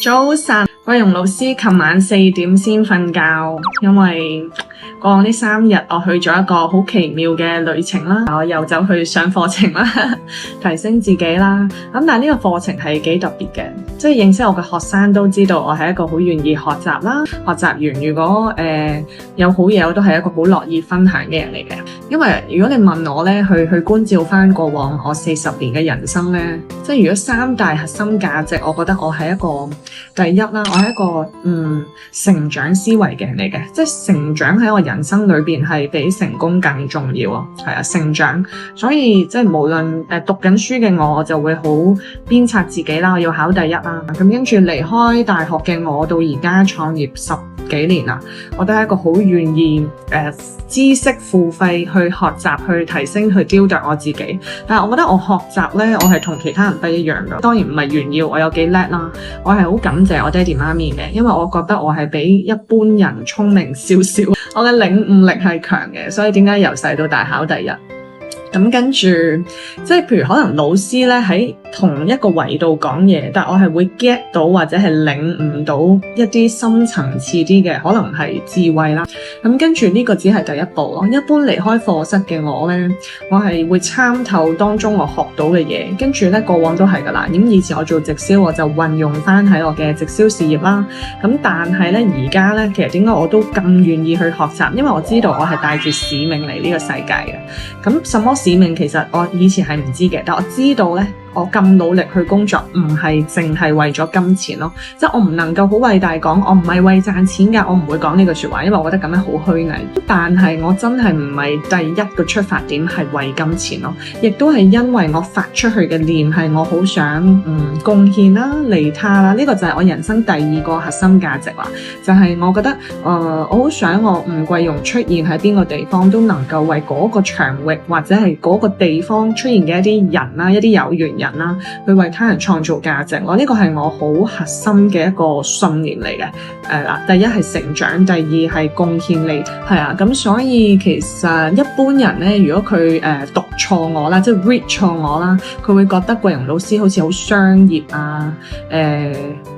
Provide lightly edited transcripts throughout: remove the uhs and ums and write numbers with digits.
早晨，桂蓉老師琴晚4點先瞓覺，因為過往呢3日我去咗一個好奇妙嘅旅程啦，我又走去上課程啦，提升自己啦。咁但係呢個課程係幾特別嘅，即係認識我嘅學生都知道我係一個好願意學習啦。學習完如果有好嘢，我都係一個好樂意分享嘅人嚟嘅。因為如果你問我咧，去觀照翻過往我40年嘅人生咧，即係如果3大核心價值，我覺得我係一個第一啦，我係一個成長思維嘅人嚟嘅，即係成長喺我人生裏邊係比成功更重要啊，係啊，成長。所以即係無論讀緊書嘅我就會好鞭策自己啦，我要考第一啦。咁跟住離開大學嘅我到而家創業10幾年啦，我都係一個好願意知識付費去學習、去提升、去雕琢我自己。但係我覺得我學習咧，我係同其他人不一樣嘅。當然唔係炫耀我有幾叻啦，我係好感謝我爹哋媽咪嘅，因為我覺得我係比一般人聰明少少，我嘅領悟力係強嘅，所以點解由細到大考第一。咁跟住，即係譬如可能老師咧喺同一個維度講嘢，但我係會 get 到或者係領悟到一啲深層次啲嘅，可能係智慧啦。咁跟住呢個只係第一步咯。一般離開課室嘅我咧，我係會參透當中我學到嘅嘢，跟住咧過往都係噶啦。咁以前我做直銷，我就運用翻喺我嘅直銷事業啦。咁但係咧而家咧，其實點解我都咁願意去學習？因為我知道我係帶住使命嚟呢個世界嘅。咁什麼使命？其實我以前係唔知嘅，但我知道咧，我咁努力去工作，唔係淨係為咗金錢咯。即係我唔能夠好偉大講，我唔係為賺錢㗎，我唔會講呢句說話，因為我覺得咁樣好虛偽。但係我真係唔係第一個出發點係為金錢咯，亦都係因為我發出去嘅念係我好想貢獻啦、利他啦。呢個就係我人生第2個核心價值啦，就係我覺得我好想我吳桂蓉出現喺邊個地方都能夠為嗰個場域或者係嗰個地方出現嘅一啲人啦、一啲有緣人啦，去為他人創造價值。我呢個係我好核心嘅一個信念嚟嘅。第一係成長，第2係貢獻力，係啊。咁所以其實一般人咧，如果佢讀錯我啦，即係 read 錯我啦，佢會覺得桂蓉老師好似好商業啊。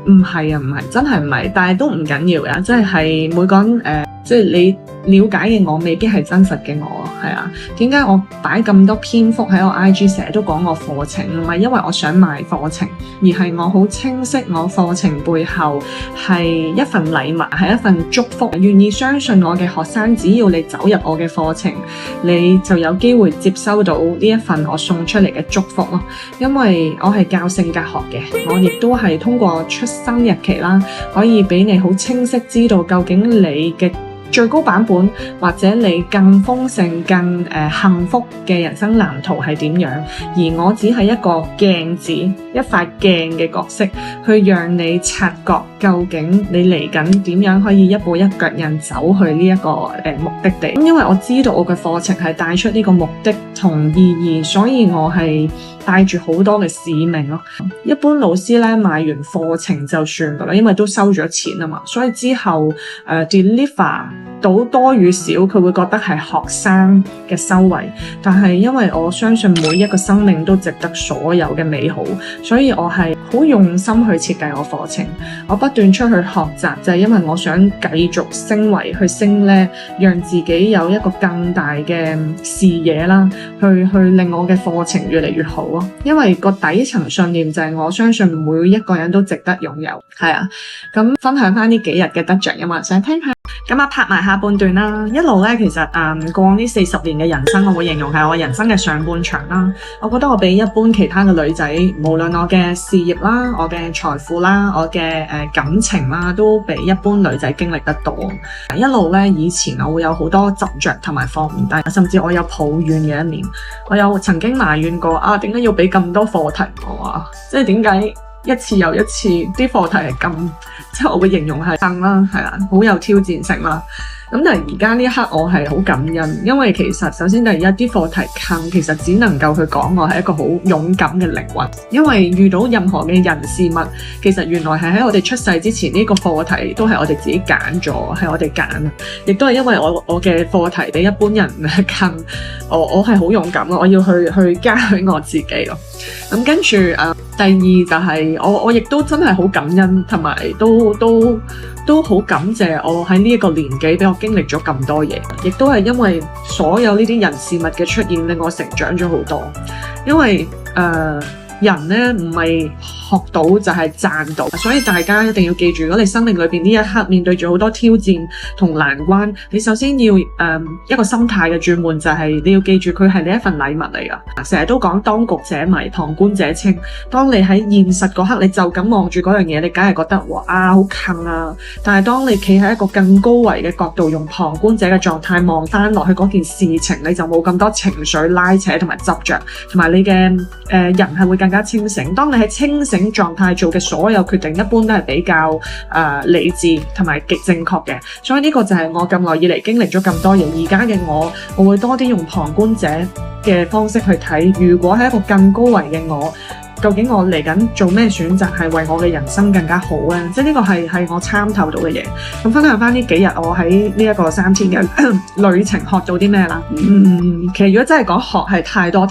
唔係啊，唔係，真係唔係。但係都唔緊要嘅，即係每個人即係你了解嘅我未必係真實嘅我，係啊。點解我擺咁多篇幅喺我 IG 成日都講我課程？唔係因為我想賣課程，而係我好清晰我課程背後係一份禮物，係一份祝福。願意相信我嘅學生，只要你走入我嘅課程，你就有機會接收到呢一份我送出嚟嘅祝福咯。因為我係教性格學嘅，我亦都係通過出生日期啦，可以俾你好清晰知道究竟你嘅最高版本或者你更豐盛、更幸福嘅人生藍圖係點樣？而我只係一個鏡子，一塊鏡嘅角色，去讓你察覺究竟你嚟緊點樣可以一步一腳印走去呢一個目的地。因為我知道我嘅課程係帶出呢個目的同意義，所以我係帶住好多嘅使命咯。一般老師咧買完課程就算噶啦，因為都收咗錢啊嘛，所以之後deliver 到多與少，佢會覺得係學生嘅修為。但係因為我相信每一個生命都值得所有嘅美好，所以我係好用心去設計我課程。我不斷出去學習，就係因為我想繼續升維去升呢，讓自己有一個更大嘅視野啦，去令我嘅課程越嚟越好咯。因為個底層信念就係我相信每一個人都值得擁有。係啊，咁分享翻呢幾日嘅得着，有冇人想聽下？咁啊，拍埋下半段啦。一路咧，其實過往呢40年嘅人生，我會形容係我人生嘅上半場啦。我覺得我比一般其他嘅女仔，無論我嘅事業啦、我嘅財富啦、我嘅感情啦，都比一般女仔經歷得多。一路咧，以前我會有好多執着同埋放唔低，甚至我有抱怨嘅一面。我有曾經埋怨過啊，點解要俾咁多課題我啊？即係點解一次又一次啲課題係咁，即係我會形容係啦，係啦，好有挑戰性啦。咁但係而家呢一刻我係好感恩，因為其實首先第一啲課題近，其實只能夠去講我係一個好勇敢嘅靈魂，因為遇到任何嘅人事物，其實原來係喺我哋出世之前呢個課題都係我哋自己揀咗，係我哋揀，亦都係因為我嘅課題比一般人近，我係好勇敢咯，我要去嘉許我自己咯。咁跟住第二就係我亦都真係好感恩，同埋都好感謝我喺呢一個年紀俾我經歷咗咁多嘢，亦都係因為所有呢啲人事物嘅出現令我成長咗好多。因為人呢唔係學到就係賺到，所以大家一定要記住，如果你生命裏邊呢一刻面對住好多挑戰同難關，你首先要一個心態嘅轉換，就係你要記住佢係你一份禮物嚟㗎。成日都講當局者迷，旁觀者清。當你喺現實嗰刻，你就咁望住嗰樣嘢，你梗係覺得哇好近啊！但係當你企喺一個更高維嘅角度，用旁觀者嘅狀態望翻落去嗰件事情，你就冇咁多情緒拉扯同埋執着，同埋你嘅人係會更加清醒。當你喺清醒狀態做嘅所有決定，一般都係比較理智同埋極正確嘅。所以呢個就係我咁耐以嚟經歷咗咁多嘢，而家嘅我會多啲用旁觀者嘅方式去睇。如果係一個更高維嘅我，究竟我嚟緊做咩選擇係為我嘅人生更加好咧？即係呢個係我參透到嘅嘢。咁分享翻呢幾日我喺呢一個3天嘅旅程學到啲咩啦？其實如果真係講學係太多，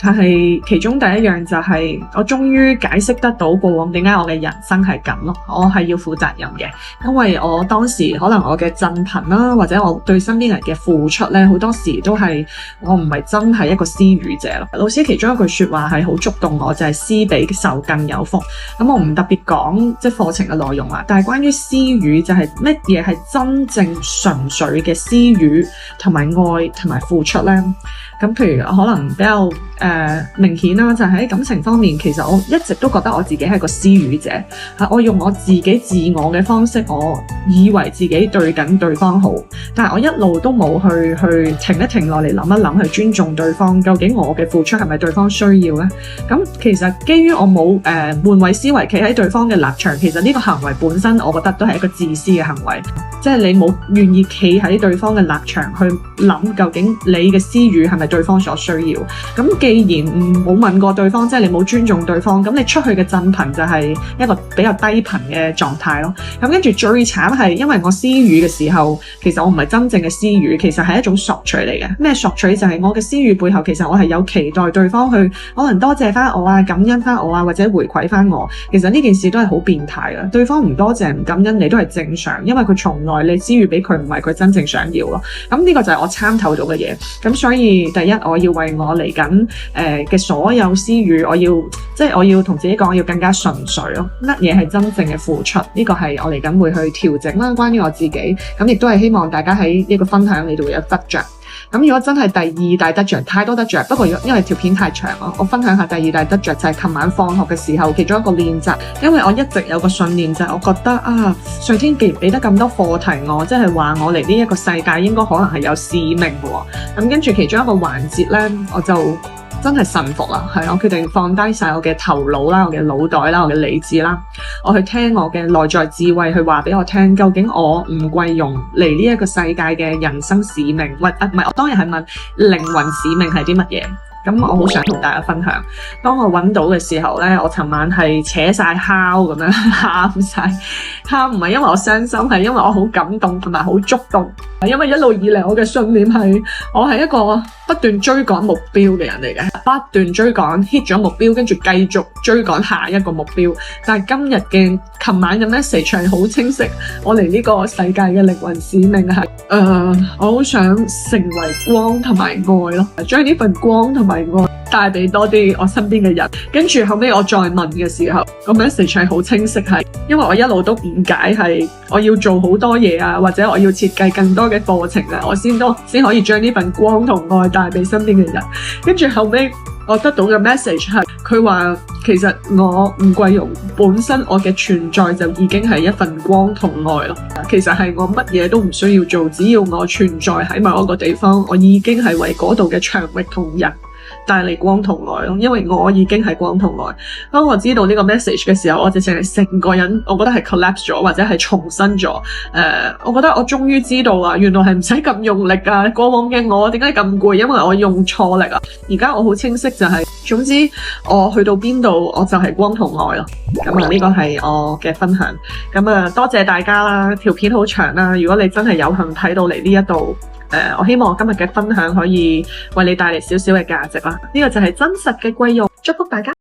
但係其中第一樣就係我終於解釋得到過往點解我嘅人生係咁咯。我係要負責任嘅，因為我當時可能我嘅振頻啦，或者我對身邊人嘅付出咧，好多時都係我唔係真係一個施予者咯。老師其中一句說話係好觸動我，就係施比受更有福。咁我唔特別講即係課程嘅內容啦，但係關於施予就係乜嘢係真正純粹嘅施予同埋愛同埋付出咧？咁譬如可能比較明顯啦，就係喺感情方面，其實我一直都覺得我自己係個施予者，我用我自己自我嘅方式，我以為自己對緊對方好，但係我一路都冇去停一停落嚟諗一諗，去尊重對方，究竟我嘅付出係咪對方需要呢？咁其實基於我冇換位思維，企喺對方嘅立場，其實呢個行為本身，我覺得都係一個自私嘅行為，即係你冇願意企喺對方嘅立場去諗，究竟你嘅施予係咪對方所需要？咁既然冇問過對方，即係你冇尊重對方，咁你出去嘅振頻就係一個比較低頻嘅狀態咯。咁跟住最慘係，因為我施予嘅時候，其實我唔係真正嘅施予，其實係一種索取嚟嘅。咩索取？就係我嘅施予背後，其實我係有期待對方去可能多謝翻我啊，感恩翻我啊，或者回饋翻我。其實呢件事都係好變態嘅。對方唔多謝唔感恩你都係正常，因為佢從來你施予俾佢唔係佢真正想要咯。咁呢個就係我參透到嘅嘢。咁所以第一，我要為我嚟緊嘅所有施予，我要同自己講，我要更加純粹咯。乜嘢係真正嘅付出？呢個係我嚟緊會去調整啦。關於我自己，咁亦都係希望大家喺呢個分享你哋會有得着。咁如果真係第二大得着，太多得着，不過因為條片太長咯，我分享下第二大得着就係琴晚放學嘅時候其中一個練習。因為我一直有個信念就係我覺得上天既然俾得咁多課題我，即係話我嚟呢一個世界應該可能係有使命嘅。咁跟住其中一個環節咧，我就真係臣服啦，係我決定放低晒我嘅頭腦啦，我嘅腦袋啦，我嘅理智啦，我去聽我嘅內在智慧去話俾我聽，究竟我吳桂容嚟呢一個世界嘅人生使命，唔係我當然係問靈魂使命係啲乜嘢。咁我好想同大家分享，當我揾到嘅時候呢，我尋晚係扯晒敲咁樣喊晒，喊唔係因為我傷心，係因為我好感動同埋好觸動。因為一路以嚟我嘅信念係，我係一個不斷追趕目標嘅人嚟嘅，不斷追趕 hit 咗目標，跟住繼續追趕下一個目標。但係今日嘅琴晚嘅 message 係好清晰，我嚟呢個世界嘅靈魂使命係，我好想成為光同埋愛咯，將呢份光同埋愛帶俾多啲我身邊嘅人。跟住後尾我再問嘅時候，個 message 係好清晰，係因為我一路都誤解係我要做好多嘢啊，或者我要設計更多嘅課程啊，我先可以將呢份光同愛帶俾身邊嘅人。跟住後尾我得到嘅 message 係，佢話其實我吳桂容本身我嘅存在就已經係一份光同愛咯。其實係我乜嘢都唔需要做，只要我存在喺某一個地方，我已經係為嗰度嘅場域同人帶嚟光同愛咯，因為我已經係光同愛。當我知道呢個 message 嘅時候，我直情係成個人，我覺得係 collapse 咗，或者係重生咗。我覺得我終於知道啊，原來係唔使咁用力啊！過往嘅我點解咁攰？因為我用錯力啊！而家我好清晰就係，總之我去到邊度，我就係光同愛咯。咁啊，呢個係我嘅分享。咁啊，多謝大家啦！條片好長啦，如果你真係有幸睇到嚟呢一度，我希望今日嘅分享可以為你帶嚟少少嘅價值啦。呢個就係真實嘅貴用，祝福大家。